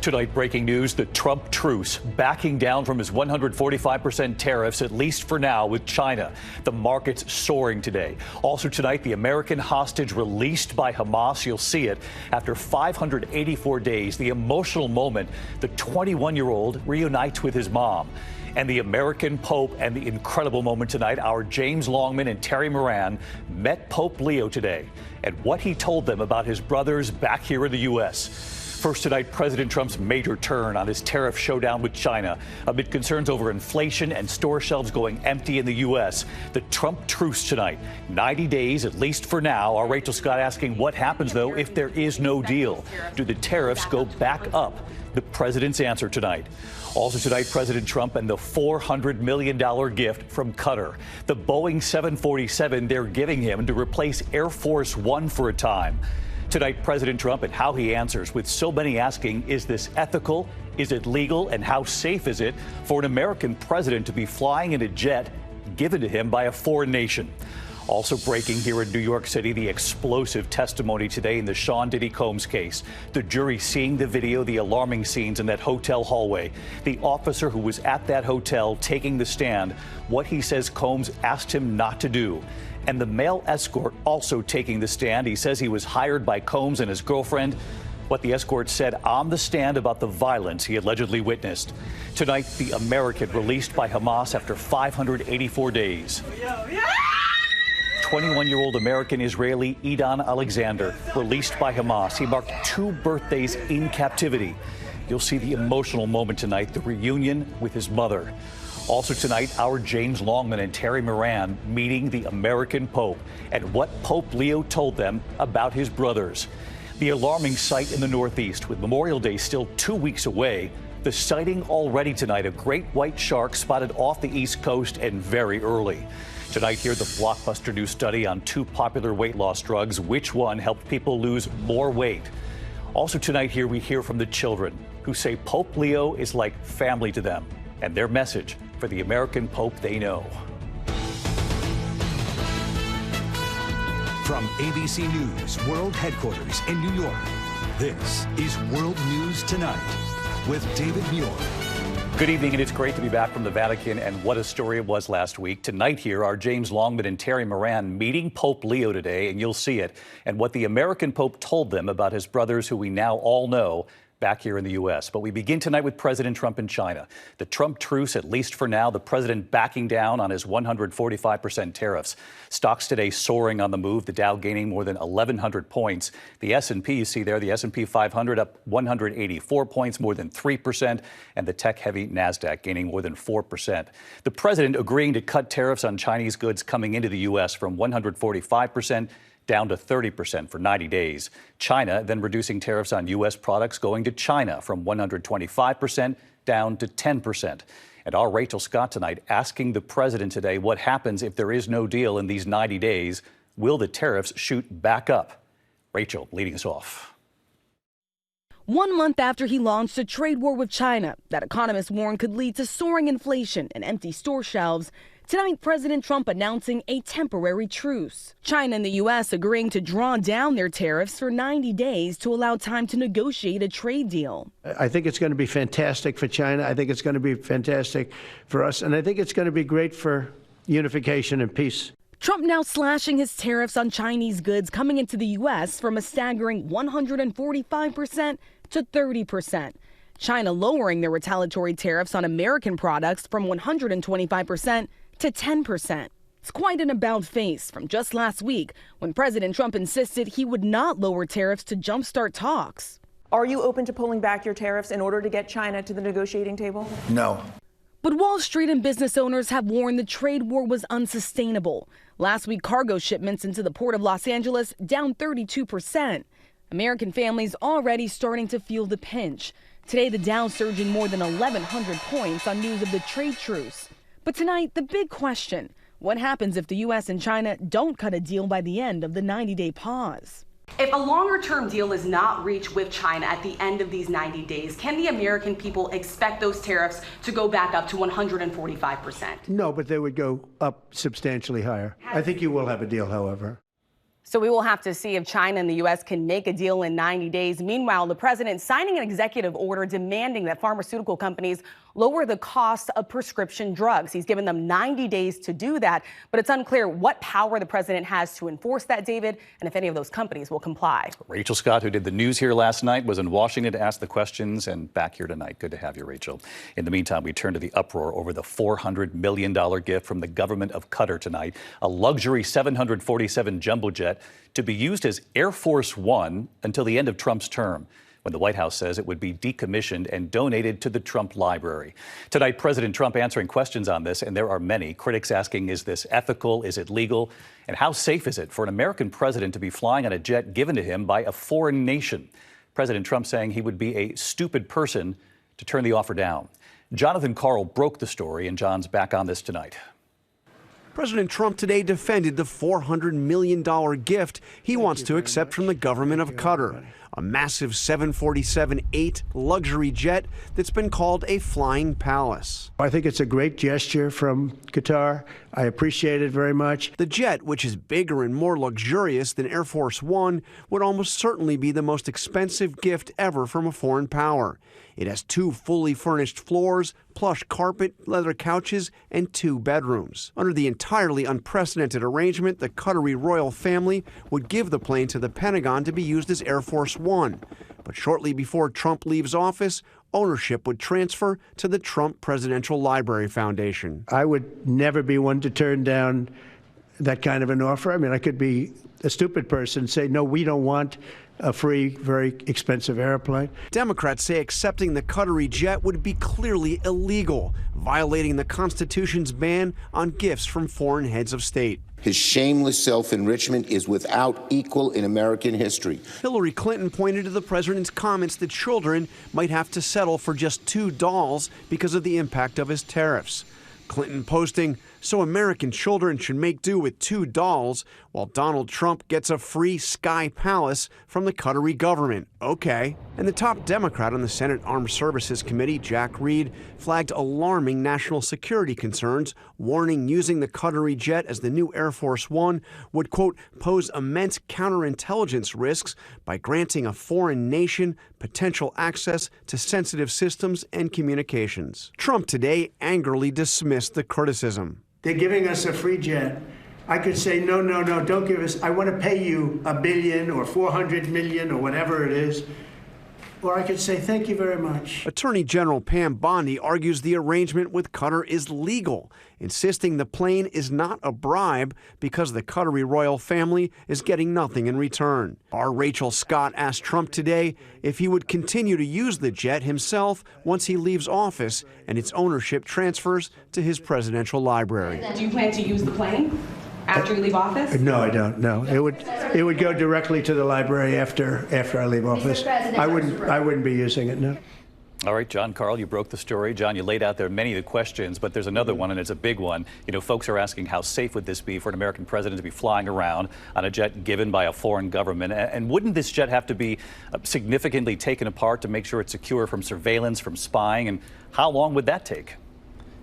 Tonight, breaking news, the Trump truce backing down from his 145% tariffs, at least for now, with China. The markets soaring today. Also tonight, the American hostage released by Hamas. You'll see it after 584 days. The emotional moment, the 21-year-old reunites with his mom. And the American Pope, and the incredible moment tonight, our James Longman and Terry Moran met Pope Leo today and what he told them about his brothers back here in the U.S. First tonight, President Trump's major turn on his tariff showdown with China. Amid concerns over inflation and store shelves going empty in the U.S., the Trump truce tonight. 90 days, at least for now. Our Rachel Scott asking what happens, though, if there is no deal. Do the tariffs go back up? The president's answer tonight. Also tonight, President Trump and the $400 million gift from Qatar. The Boeing 747 they're giving him to replace Air Force One for a time. Tonight, President Trump and how he answers, with so many asking, is this ethical? Is it legal? And how safe is it for an American president to be flying in a jet given to him by a foreign nation? Also breaking here in New York City, the explosive testimony today in the Sean Diddy Combs case. The jury seeing the video, the alarming scenes in that hotel hallway. The officer who was at that hotel taking the stand, what he says Combs asked him not to do. And the male escort also taking the stand. He says he was hired by Combs and his girlfriend. What the escort said on the stand about the violence he allegedly witnessed. Tonight, the American released by Hamas after 584 days. 21-year-old American Israeli Edan Alexander released by Hamas. He marked 2 birthdays in captivity. You'll see the emotional moment tonight, the reunion with his mother. Also tonight, our James Longman and Terry Moran meeting the American Pope and what Pope Leo told them about his brothers. The alarming sight in the Northeast, with Memorial Day still 2 weeks away. The sighting already tonight, a great white shark spotted off the East Coast and very early. Tonight here, the blockbuster new study on 2 popular weight loss drugs. Which one helped people lose more weight? Also tonight here, we hear from the children who say Pope Leo is like family to them, and their message for the American Pope they know. From ABC News World Headquarters in New York, this is World News Tonight with David Muir. Good evening, and it's great to be back from the Vatican, and what a story it was last week. Tonight here, our James Longman and Terry Moran meeting Pope Leo today, and you'll see it, and what the American Pope told them about his brothers who we now all know back here in the U.S. But we begin tonight with President Trump in China. The Trump truce, at least for now, the president backing down on his 145% tariffs. Stocks today soaring on the move, the Dow gaining more than 1,100 points. The S&P, you see there, the S&P 500 up 184 points, more than 3%, and the tech-heavy NASDAQ gaining more than 4%. The president agreeing to cut tariffs on Chinese goods coming into the U.S. from 145% down to 30% for 90 days. China then reducing tariffs on U.S. products going to China from 125% down to 10%. And our Rachel Scott tonight asking the president today what happens if there is no deal in these 90 days. Will the tariffs shoot back up? Rachel leading us off. 1 month after he launched a trade war with China that economists warn could lead to soaring inflation and empty store shelves, tonight, President Trump announcing a temporary truce. China and the U.S. agreeing to draw down their tariffs for 90 days to allow time to negotiate a trade deal. I think it's going to be fantastic for China. I think it's going to be fantastic for us. And I think it's going to be great for unification and peace. Trump now slashing his tariffs on Chinese goods coming into the U.S. from a staggering 145% to 30%. China lowering their retaliatory tariffs on American products from 125% to 10%. It's quite an about-face from just last week when President Trump insisted he would not lower tariffs to jumpstart talks. Are you open to pulling back your tariffs in order to get China to the negotiating table? No. But Wall Street and business owners have warned the trade war was unsustainable. Last week, cargo shipments into the port of Los Angeles down 32%. American families already starting to feel the pinch. Today, the Dow surging more than 1,100 points on news of the trade truce. But tonight, the big question, what happens if the U.S. and China don't cut a deal by the end of the 90-day pause? If a longer-term deal is not reached with China at the end of these 90 days, can the American people expect those tariffs to go back up to 145%? No, but they would go up substantially higher. I think you will have a deal, however. So we will have to see if China and the U.S. can make a deal in 90 days. Meanwhile, the president signing an executive order demanding that pharmaceutical companies lower the cost of prescription drugs. He's given them 90 days to do that, but it's unclear what power the president has to enforce that, David, and if any of those companies will comply. Rachel Scott, who did the news here last night, was in Washington to ask the questions and back here tonight. Good to have you, Rachel. In the meantime, we turn to the uproar over the $400 million gift from the government of Qatar tonight, a luxury 747 jumbo jet to be used as Air Force One until the end of Trump's term, when the White House says it would be decommissioned and donated to the Trump Library. Tonight, President Trump answering questions on this, and there are many. Critics asking, is this ethical? Is it legal? And how safe is it for an American president to be flying on a jet given to him by a foreign nation? President Trump saying he would be a stupid person to turn the offer down. Jon Karl broke the story, and John's back on this tonight. President Trump today defended the $400 million gift he wants to accept from the government of Qatar, a massive 747-8 luxury jet that's been called a flying palace. I think it's a great gesture from Qatar. I appreciate it very much. The jet, which is bigger and more luxurious than Air Force One, would almost certainly be the most expensive gift ever from a foreign power. It has 2 fully furnished floors, plush carpet, leather couches, and 2 bedrooms. Under the entirely unprecedented arrangement, the Qatari royal family would give the plane to the Pentagon to be used as Air Force One. But shortly before Trump leaves office, ownership would transfer to the Trump Presidential Library Foundation. I would never be one to turn down that kind of an offer. I mean, I could be a stupid person and say, no, we don't want a free, very expensive airplane. Democrats say accepting the Qatari jet would be clearly illegal, violating the Constitution's ban on gifts from foreign heads of state. His shameless self-enrichment is without equal in American history. Hillary Clinton pointed to the president's comments that children might have to settle for just 2 dolls because of the impact of his tariffs. Clinton posting, so American children should make do with 2 dolls, while Donald Trump gets a free sky palace from the Qatari government. Okay. And the top Democrat on the Senate Armed Services Committee, Jack Reed, flagged alarming national security concerns, warning using the Qatari jet as the new Air Force One would, quote, pose immense counterintelligence risks by granting a foreign nation potential access to sensitive systems and communications. Trump today angrily dismissed the criticism. They're giving us a free jet. I could say, no, don't give us. I want to pay you $1 billion or $400 million or whatever it is. Or I could say, thank you very much. Attorney General Pam Bondi argues the arrangement with Qatar is legal, insisting the plane is not a bribe because the Qatari royal family is getting nothing in return. Our Rachel Scott asked Trump today if he would continue to use the jet himself once he leaves office and its ownership transfers to his presidential library. Do you plan to use the plane after you leave office? No, I don't. No, it would go directly to the library after I leave office. I wouldn't be using it. No. All right, Jon Karl, you broke the story. John, you laid out there many of the questions, but there's another one, and it's a big one. You know, folks are asking how safe would this be for an American president to be flying around on a jet given by a foreign government? And wouldn't this jet have to be significantly taken apart to make sure it's secure from surveillance, from spying? And how long would that take?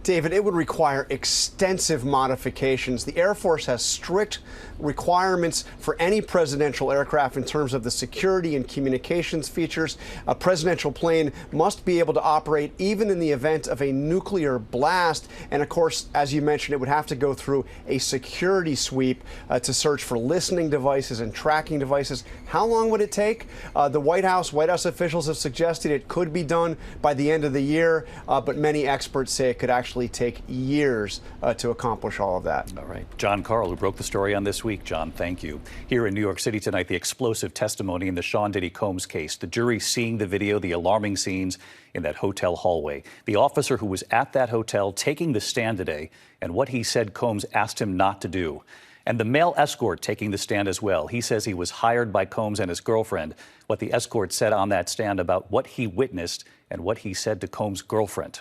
David, it would require extensive modifications. The Air Force has strict requirements for any presidential aircraft in terms of the security and communications features. A presidential plane must be able to operate even in the event of a nuclear blast. And of course, as you mentioned, it would have to go through a security sweep to search for listening devices and tracking devices. How long would it take? The White House officials have suggested it could be done by the end of the year, but many experts say it could actually take years to accomplish all of that. All right. Jon Karl, who broke the story on This Week. John, thank you. Here in New York City tonight, the explosive testimony in the Sean Diddy Combs case. The jury seeing the video, the alarming scenes in that hotel hallway. The officer who was at that hotel taking the stand today and what he said Combs asked him not to do. And the male escort taking the stand as well. He says he was hired by Combs and his girlfriend. What the escort said on that stand about what he witnessed and what he said to Combs' girlfriend.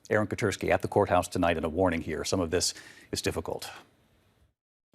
Aaron Katersky at the courthouse tonight, and a warning here. Some of this is difficult.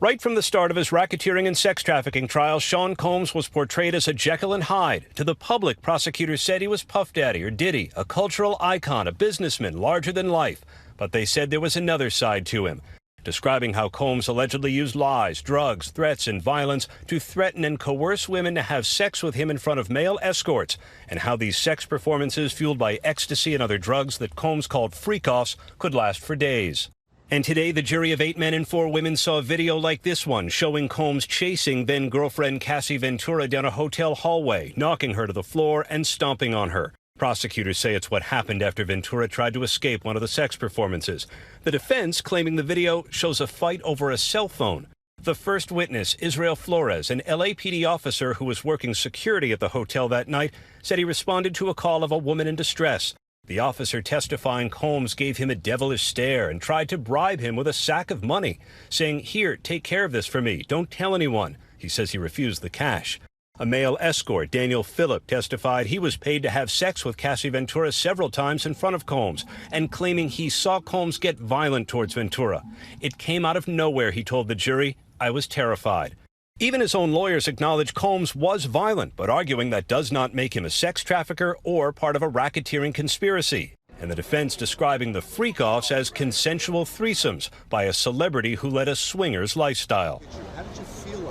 Right from the start of his racketeering and sex trafficking trial, Sean Combs was portrayed as a Jekyll and Hyde. To the public, prosecutors said he was Puff Daddy or Diddy, a cultural icon, a businessman larger than life. But they said there was another side to him. describing how Combs allegedly used lies, drugs, threats, and violence to threaten and coerce women to have sex with him in front of male escorts, and how these sex performances, fueled by ecstasy and other drugs that Combs called freak-offs, could last for days. And today, the jury of 8 men and 4 women saw a video like this one, showing Combs chasing then-girlfriend Cassie Ventura down a hotel hallway, knocking her to the floor and stomping on her. Prosecutors say it's what happened after Ventura tried to escape one of the sex performances. The defense claiming the video shows a fight over a cell phone. The first witness, Israel Flores, an LAPD officer who was working security at the hotel that night, said he responded to a call of a woman in distress. The officer testifying Combs gave him a devilish stare and tried to bribe him with a sack of money, saying, "Here, take care of this for me. Don't tell anyone." He says he refused the cash. A male escort, Daniel Phillip, testified he was paid to have sex with Cassie Ventura several times in front of Combs, and claiming he saw Combs get violent towards Ventura. "It came out of nowhere," he told the jury. "I was terrified." Even his own lawyers acknowledge Combs was violent, but arguing that does not make him a sex trafficker or part of a racketeering conspiracy. And the defense describing the freak-offs as consensual threesomes by a celebrity who led a swingers lifestyle.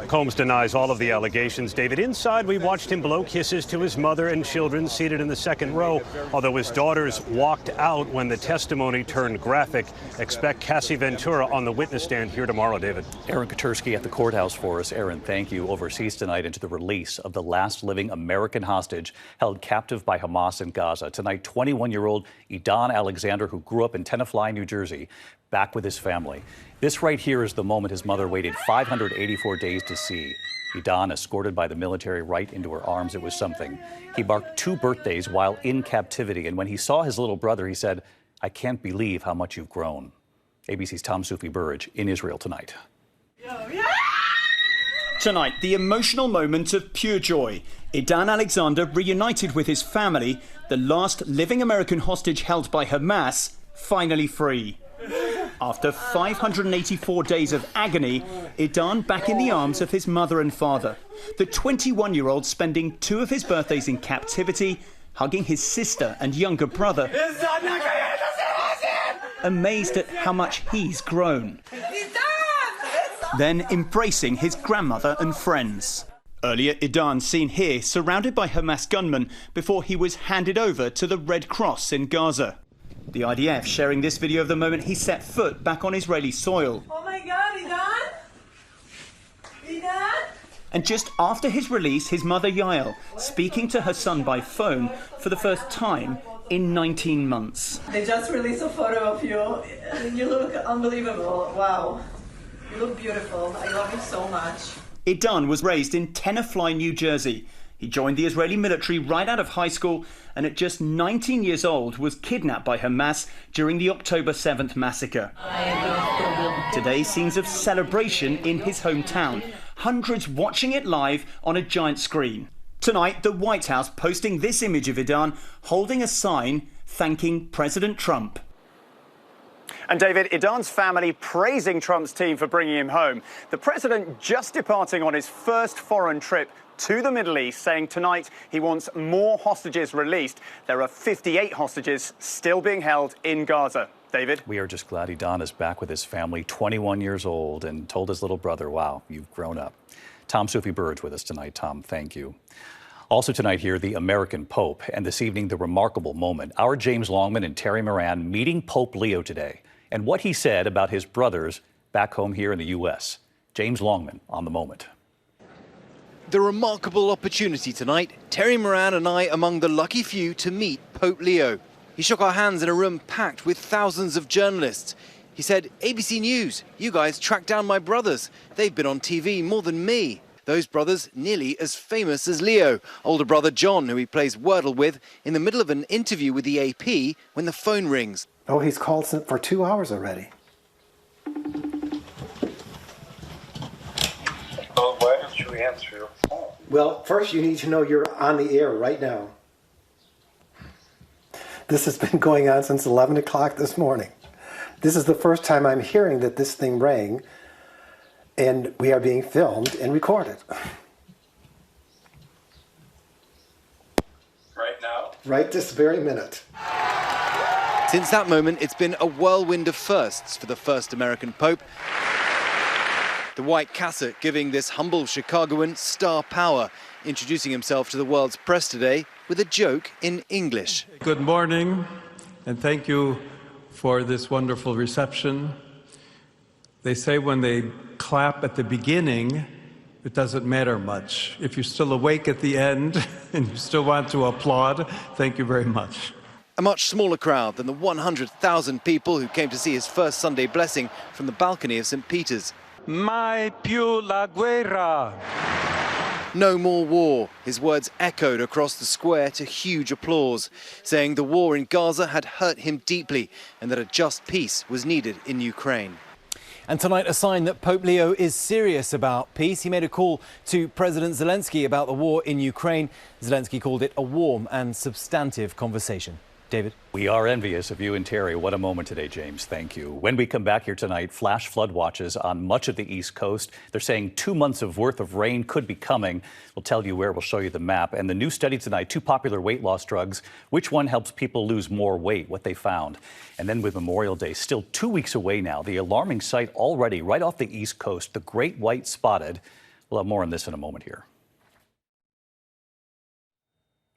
Combs denies all of the allegations. David, inside we watched him blow kisses to his mother and children seated in the second row, although his daughters walked out when the testimony turned graphic. Expect Cassie Ventura on the witness stand here tomorrow, David. Aaron Katersky at the courthouse for us. Aaron, thank you. Overseas tonight into the release of the last living American hostage held captive by Hamas in Gaza. Tonight, 21-year-old Edan Alexander, who grew up in Tenafly, New Jersey, back with his family. This right here is the moment his mother waited 584 days to see. Edan, escorted by the military right into her arms. It was something. He marked 2 birthdays while in captivity, and when he saw his little brother, he said, "I can't believe how much you've grown." ABC's Tom Sufi Burridge in Israel tonight. Tonight, the emotional moment of pure joy. Edan Alexander reunited with his family, the last living American hostage held by Hamas, finally free. After 584 days of agony, Edan back in the arms of his mother and father. The 21-year-old spending 2 of his birthdays in captivity, hugging his sister and younger brother, amazed at how much he's grown. Then embracing his grandmother and friends. Earlier, Edan seen here surrounded by Hamas gunmen before he was handed over to the Red Cross in Gaza. The IDF sharing this video of the moment he set foot back on Israeli soil. Oh my God, Edan! Edan! And just after his release, his mother Yael speaking to her son by phone for the first time in 19 months. They just released a photo of you. You look unbelievable. Wow. You look beautiful. I love you so much. Edan was raised in Tenafly, New Jersey. He joined the Israeli military right out of high school and at just 19 years old was kidnapped by Hamas during the October 7th massacre. Today, scenes of celebration in his hometown. Hundreds watching it live on a giant screen. Tonight, the White House posting this image of Edan holding a sign thanking President Trump. And David, Edan's family praising Trump's team for bringing him home. The president just departing on his first foreign trip to the Middle East, saying tonight he wants more hostages released. There are 58 hostages still being held in Gaza. David? We are just glad Edan is back with his family, 21 years old, and told his little brother, wow, you've grown up. Tom Sufi Burridge with us tonight. Tom, thank you. Also tonight here, the American Pope, and this evening, the remarkable moment. Our James Longman and Terry Moran meeting Pope Leo today, and what he said about his brothers back home here in the U.S. James Longman on the moment. The remarkable opportunity tonight, Terry Moran and I among the lucky few to meet Pope Leo. He shook our hands in a room packed with thousands of journalists. He said, ABC News, you guys tracked down my brothers. They've been on TV more than me. Those brothers nearly as famous as Leo, older brother John, who he plays Wordle with, in the middle of an interview with the AP when the phone rings. Oh, he's called for 2 hours already. Well, why don't you answer your phone? Well, first you need to know you're on the air right now. This has been going on since 11 o'clock this morning. This is the first time I'm hearing that this thing rang, and we are being filmed and recorded. Right now? Right this very minute. Since that moment, it's been a whirlwind of firsts for the first American Pope. The white cassock giving this humble Chicagoan star power, introducing himself to the world's press today with a joke in English. Good morning, and thank you for this wonderful reception. They say when they clap at the beginning, it doesn't matter much. If you're still awake at the end and you still want to applaud, thank you very much. A much smaller crowd than the 100,000 people who came to see his first Sunday blessing from the balcony of St. Peter's. Mai più la guerra. No more war. His words echoed across the square to huge applause, saying the war in Gaza had hurt him deeply and that a just peace was needed in Ukraine. And tonight, a sign that Pope Leo is serious about peace. He made a call to President Zelensky about the war in Ukraine. Zelensky called it a warm and substantive conversation. David? We are envious of you and Terry. What a moment today, James. Thank you. When we come back here tonight, flash flood watches on much of the East Coast. They're saying 2 months of worth of rain could be coming. We'll tell you where. We'll show you the map. And the new study tonight, 2 popular weight loss drugs. Which one helps people lose more weight? What they found. And then with Memorial Day still 2 weeks away now, the alarming sight already right off the East Coast, the great white spotted. We'll have more on this in a moment here.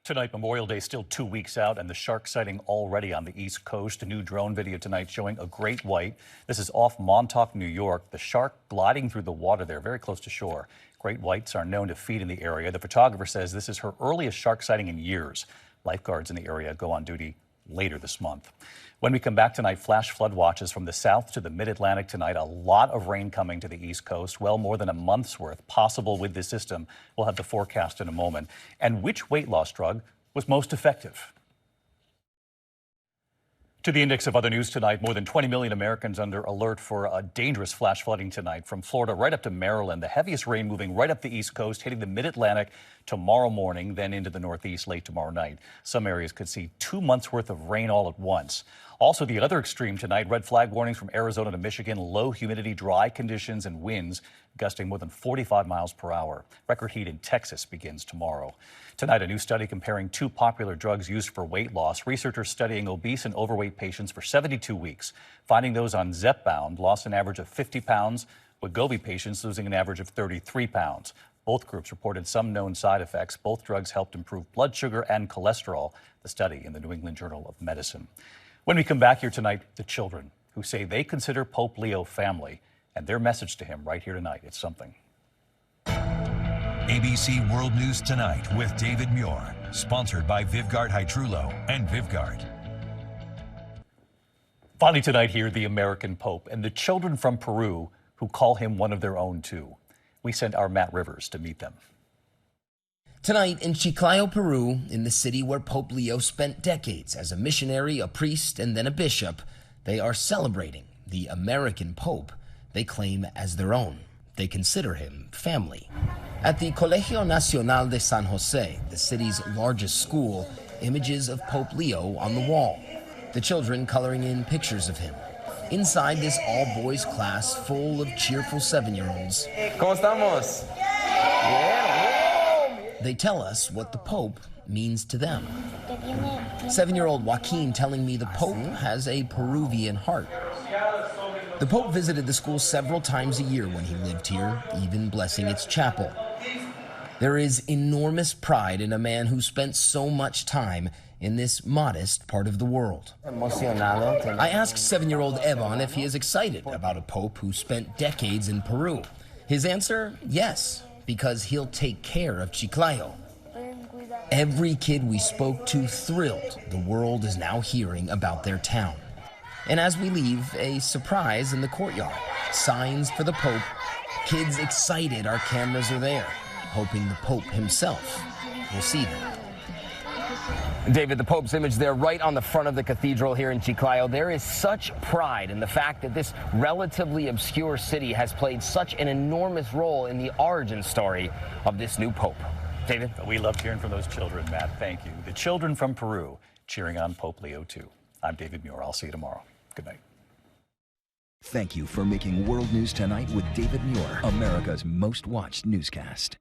Tonight, Memorial Day still 2 weeks out, and the shark sighting already on the East Coast. A new drone video tonight showing a great white. This is off Montauk, New York. The shark gliding through the water there, very close to shore. Great whites are known to feed in the area. The photographer says this is her earliest shark sighting in years. Lifeguards in the area go on duty later this month. When we come back tonight, flash flood watches from the south to the mid-Atlantic tonight. A lot of rain coming to the East Coast, well more than a month's worth possible with this system. We'll have the forecast in a moment. And which weight loss drug was most effective? To the index of other news tonight, more than 20 million Americans under alert for a dangerous flash flooding tonight. From Florida right up to Maryland, the heaviest rain moving right up the East Coast, hitting the mid-Atlantic tomorrow morning, then into the Northeast late tomorrow night. Some areas could see 2 months worth of rain all at once. Also, the other extreme tonight, red flag warnings from Arizona to Michigan, low humidity, dry conditions and winds gusting more than 45 miles per hour. Record heat in Texas begins tomorrow. Tonight, a new study comparing 2 popular drugs used for weight loss. Researchers studying obese and overweight patients for 72 weeks, finding those on Zepbound lost an average of 50 pounds, Wegovy patients losing an average of 33 pounds. Both groups reported some known side effects. Both drugs helped improve blood sugar and cholesterol, the study in the New England Journal of Medicine. When we come back here tonight, the children who say they consider Pope Leo family, and their message to him right here tonight. It's something. ABC World News Tonight with David Muir, sponsored by Vivgard Hytrulo and Vivgard. Finally tonight here, the American Pope and the children from Peru who call him one of their own too. We sent our Matt Rivers to meet them. Tonight in Chiclayo, Peru, in the city where Pope Leo spent decades as a missionary, a priest, and then a bishop, they are celebrating the American Pope they claim as their own. They consider him family. At the Colegio Nacional de San Jose, the city's largest school, images of Pope Leo on the wall. The children coloring in pictures of him. Inside this all-boys class full of cheerful 7-year-olds. ¿Cómo estamos? They tell us what the Pope means to them. 7-year-old Joaquin telling me the Pope has a Peruvian heart. The Pope visited the school several times a year when he lived here, even blessing its chapel. There is enormous pride in a man who spent so much time in this modest part of the world. I asked 7-year-old Edan if he is excited about a Pope who spent decades in Peru. His answer, yes, because he'll take care of Chiclayo. Every kid we spoke to thrilled the world is now hearing about their town. And as we leave, a surprise in the courtyard. Signs for the Pope. Kids excited our cameras are there, hoping the Pope himself will see them. David, the Pope's image there right on the front of the cathedral here in Chiclayo. There is such pride in the fact that this relatively obscure city has played such an enormous role in the origin story of this new Pope. David? We loved hearing from those children, Matt. Thank you. The children from Peru cheering on Pope Leo II. I'm David Muir. I'll see you tomorrow. Good night. Thank you for making World News Tonight with David Muir America's most watched newscast.